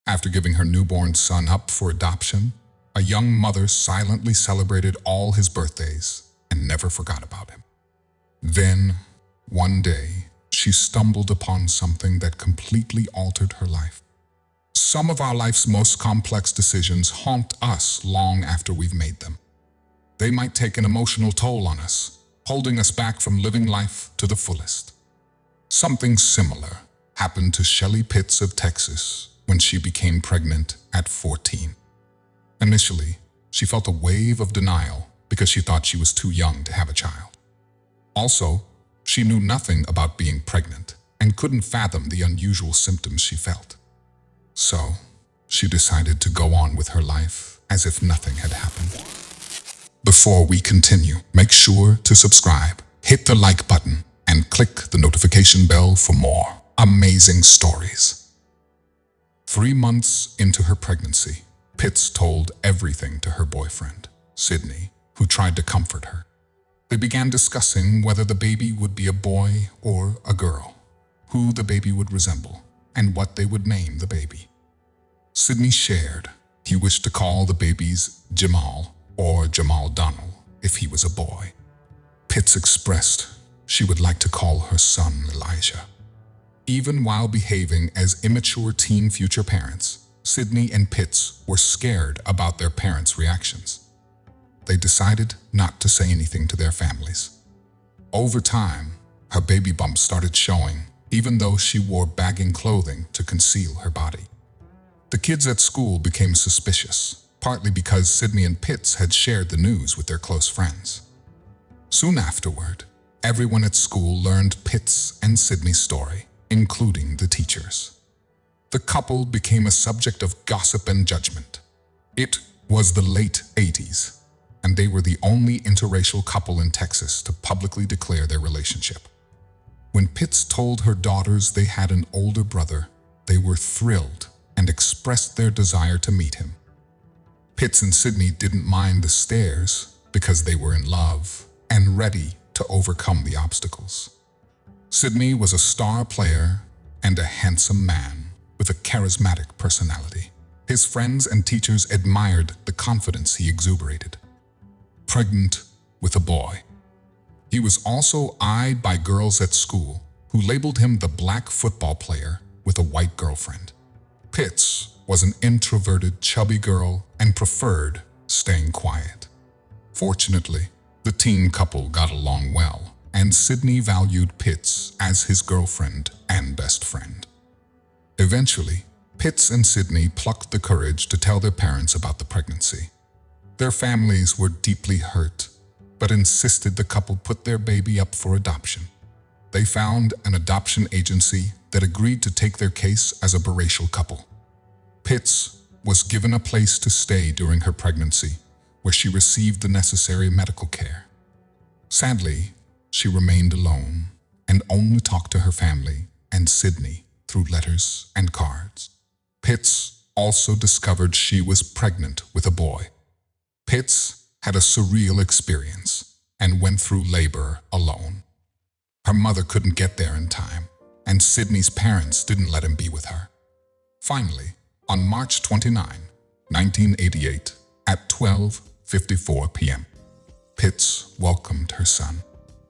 After giving her newborn son up for adoption, a young mother silently celebrated all his birthdays and never forgot about him. Then, one day, she stumbled upon something that completely altered her life. Some of our life's most complex decisions haunt us long after we've made them. They might take an emotional toll on us, holding us back from living life to the fullest. Something similar happened to Shelly Pitts of Texas when she became pregnant at 14. Initially, she felt a wave of denial because she thought she was too young to have a child. Also, she knew nothing about being pregnant and couldn't fathom the unusual symptoms she felt. So, she decided to go on with her life as if nothing had happened. Before we continue, make sure to subscribe, hit the like button, and click the notification bell for more amazing stories. 3 months into her pregnancy, Pitts told everything to her boyfriend, Sydney, who tried to comfort her. They began discussing whether the baby would be a boy or a girl, who the baby would resemble, and what they would name the baby. Sydney shared he wished to call the babies Jamal or Jamal Donald if he was a boy. Pitts expressed she would like to call her son Elijah. Even while behaving as immature teen future parents, Sydney and Pitts were scared about their parents' reactions. They decided not to say anything to their families. Over time, her baby bumps started showing, even though she wore bagging clothing to conceal her body. The kids at school became suspicious, partly because Sydney and Pitts had shared the news with their close friends. Soon afterward, everyone at school learned Pitts and Sydney's story, including the teachers. The couple became a subject of gossip and judgment. It was the late 80s, and they were the only interracial couple in Texas to publicly declare their relationship. When Pitts told her daughters they had an older brother, they were thrilled and expressed their desire to meet him. Pitts and Sydney didn't mind the stares because they were in love and ready to overcome the obstacles. Sydney was a star player and a handsome man with a charismatic personality. His friends and teachers admired the confidence he exuberated. Pregnant with a boy. He was also eyed by girls at school who labeled him the black football player with a white girlfriend. Pitts was an introverted, chubby girl and preferred staying quiet. Fortunately, the teen couple got along well, and Sydney valued Pitts as his girlfriend and best friend. Eventually, Pitts and Sydney plucked the courage to tell their parents about the pregnancy. Their families were deeply hurt, but insisted the couple put their baby up for adoption. They found an adoption agency that agreed to take their case as a biracial couple. Pitts was given a place to stay during her pregnancy, where she received the necessary medical care. Sadly, she remained alone and only talked to her family and Sydney through letters and cards. Pitts also discovered she was pregnant with a boy. Pitts had a surreal experience and went through labor alone. Her mother couldn't get there in time, and Sydney's parents didn't let him be with her. Finally, on March 29, 1988, at 12:54 p.m., Pitts welcomed her son.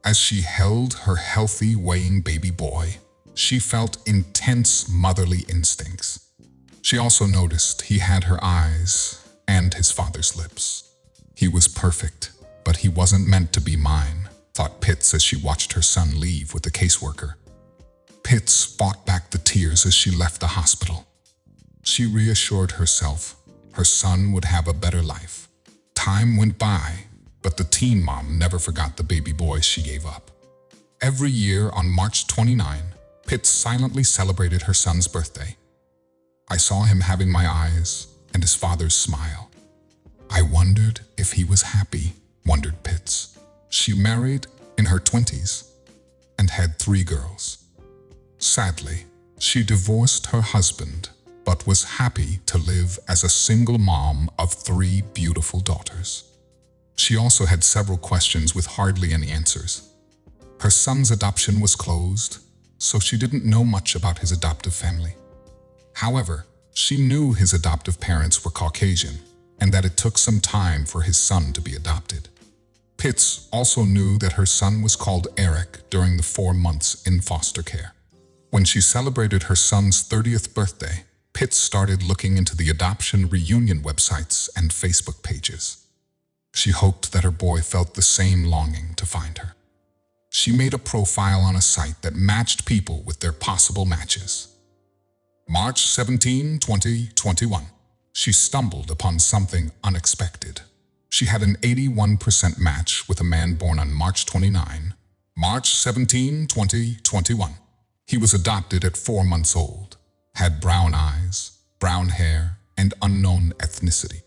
As she held her healthy, weighing baby boy, she felt intense motherly instincts. She also noticed he had her eyes and his father's lips. He was perfect, but he wasn't meant to be mine, thought Pitts as she watched her son leave with the caseworker. Pitts fought back the tears as she left the hospital. She reassured herself her son would have a better life. Time went by, but the teen mom never forgot the baby boy she gave up. Every year on March 29, Pitts silently celebrated her son's birthday. I saw him having my eyes and his father's smile. I wondered if he was happy, wondered Pitts. She married in her 20s and had 3 girls. Sadly, she divorced her husband, but was happy to live as a single mom of 3 beautiful daughters. She also had several questions with hardly any answers. Her son's adoption was closed, so she didn't know much about his adoptive family. However, She knew his adoptive parents were Caucasian and that it took some time for his son to be adopted. Pitts also knew that her son was called Eric during the 4 months in foster care. When she celebrated her son's 30th birthday, Pitts started looking into the adoption reunion websites and Facebook pages. She hoped that her boy felt the same longing to find her. She made a profile on a site that matched people with their possible matches. March 17, 2021. She stumbled upon something unexpected. She had an 81% match with a man born on March 29, March 17, 2021. He was adopted at 4 months old, had brown eyes, brown hair, and unknown ethnicity.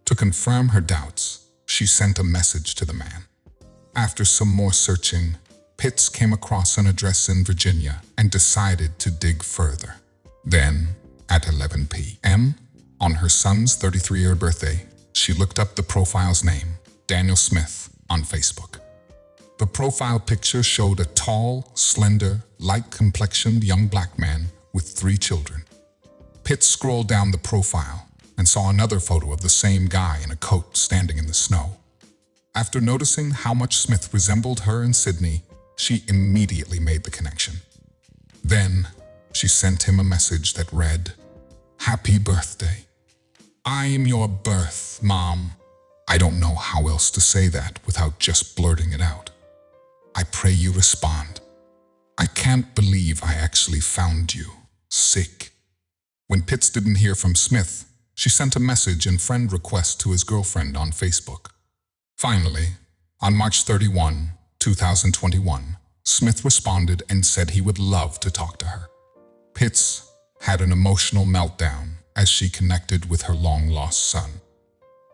To confirm her doubts, she sent a message to the man. After some more searching, Pitts came across an address in Virginia and decided to dig further. Then, at 11 p.m., on her son's 33-year birthday, she looked up the profile's name, Daniel Smith, on Facebook. The profile picture showed a tall, slender, light-complexioned young black man with 3 children. Pitts scrolled down the profile and saw another photo of the same guy in a coat standing in the snow. After noticing how much Smith resembled her in Sydney, she immediately made the connection. Then, she sent him a message that read, "Happy birthday. I'm your birth, Mom." I don't know how else to say that without just blurting it out. I pray you respond. I can't believe I actually found you. Sick. When Pitts didn't hear from Smith, she sent a message and friend request to his girlfriend on Facebook. Finally, on March 31, 2021, Smith responded and said he would love to talk to her. Pitts had an emotional meltdown as she connected with her long-lost son.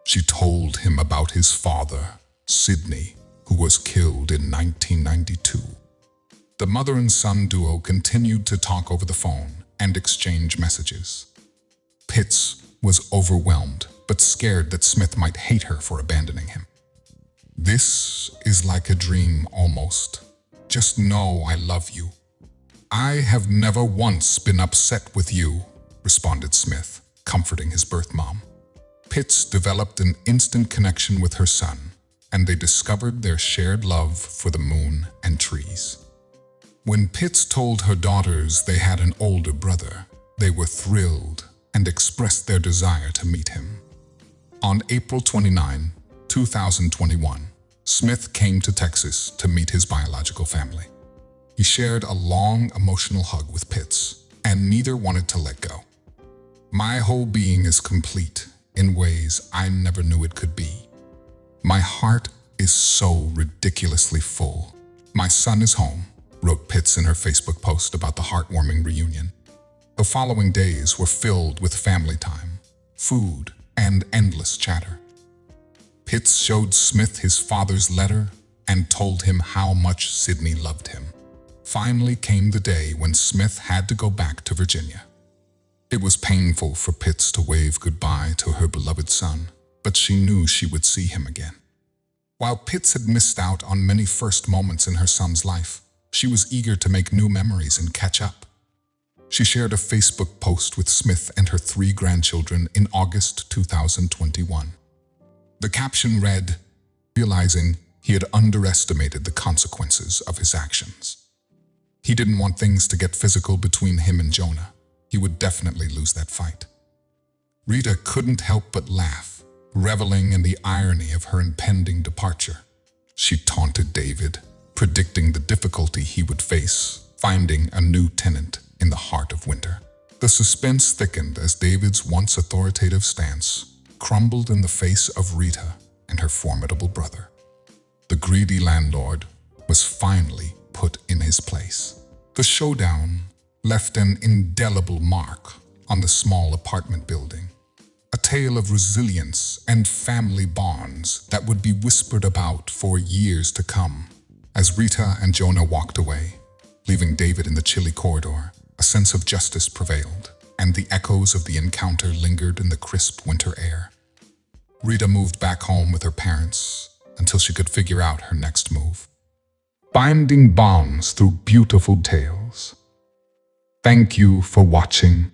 She told him about his father, Sidney, who was killed in 1992. The mother and son duo continued to talk over the phone and exchange messages. Pitts was overwhelmed but scared that Smith might hate her for abandoning him. "This is like a dream almost. Just know I love you. I have never once been upset with you," responded Smith, comforting his birth mom. Pitts developed an instant connection with her son, and they discovered their shared love for the moon and trees. When Pitts told her daughters they had an older brother, they were thrilled and expressed their desire to meet him. On April 29, 2021, Smith came to Texas to meet his biological family. He shared a long, emotional hug with Pitts, and neither wanted to let go. "My whole being is complete in ways I never knew it could be. My heart is so ridiculously full. My son is home," wrote Pitts in her Facebook post about the heartwarming reunion. The following days were filled with family time, food, and endless chatter. Pitts showed Smith his father's letter and told him how much Sidney loved him. Finally came the day when Smith had to go back to Virginia. It was painful for Pitts to wave goodbye to her beloved son, but she knew she would see him again. While Pitts had missed out on many first moments in her son's life, she was eager to make new memories and catch up. She shared a Facebook post with Smith and her 3 grandchildren in August 2021. The caption read, realizing he had underestimated the consequences of his actions. He didn't want things to get physical between him and Jonah. He would definitely lose that fight. Rita couldn't help but laugh, reveling in the irony of her impending departure. She taunted David, predicting the difficulty he would face finding a new tenant in the heart of winter. The suspense thickened as David's once authoritative stance crumbled in the face of Rita and her formidable brother. The greedy landlord was finally put in his place. The showdown left an indelible mark on the small apartment building, a tale of resilience and family bonds that would be whispered about for years to come. As Rita and Jonah walked away, leaving David in the chilly corridor, a sense of justice prevailed, and the echoes of the encounter lingered in the crisp winter air. Rita moved back home with her parents until she could figure out her next move. Binding bonds through beautiful tales. Thank you for watching.